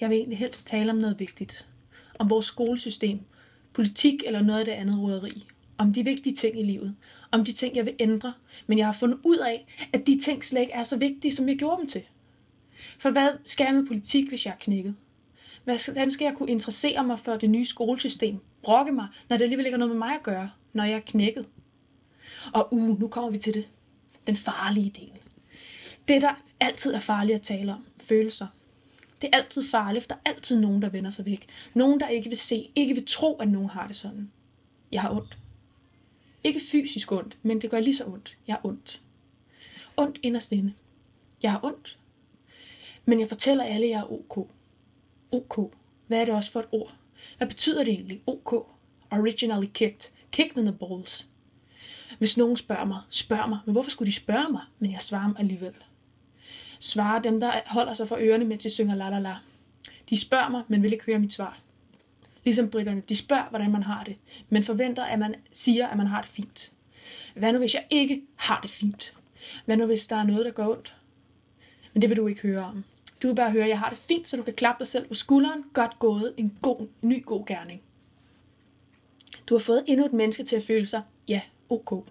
Jeg vil egentlig helst tale om noget vigtigt. Om vores skolesystem, politik eller noget af det andet roderi. Om de vigtige ting i livet. Om de ting, jeg vil ændre. Men jeg har fundet ud af, at de ting slet ikke er så vigtige, som jeg gjorde dem til. For hvad skal jeg med politik, hvis jeg er knækket? Hvordan skal jeg kunne interessere mig for det nye skolesystem? Brokke mig, når det alligevel ikke har noget med mig at gøre, når jeg er knækket? Og nu kommer vi til det. Den farlige del. Det, der altid er farligt at tale om. Følelser. Det er altid farligt, for der er altid nogen, der vender sig væk. Nogen, der ikke vil se, ikke vil tro, at nogen har det sådan. Jeg har ondt. Ikke fysisk ondt, men det gør lige så ondt. Jeg har ondt. Ondt inderst inde. Jeg har ondt. Men jeg fortæller alle, at jeg er ok. Ok. Hvad er det også for et ord? Hvad betyder det egentlig? Ok. Originally kicked. Kicked in the balls. Hvis nogen spørger mig, men hvorfor skulle de spørge mig? Men jeg svarer dem alligevel. Svarer dem, der holder sig for ørerne, mens de synger la la la. De spørger mig, men vil ikke høre mit svar. Ligesom britterne, de spørger, hvordan man har det, men forventer, at man siger, at man har det fint. Hvad nu, hvis jeg ikke har det fint? Hvad nu, hvis der er noget, der går ondt? Men det vil du ikke høre om. Du vil bare høre, at jeg har det fint, så du kan klappe dig selv på skulderen. Godt gået, en ny god gerning. Du har fået endnu et menneske til at føle sig, ja, ok.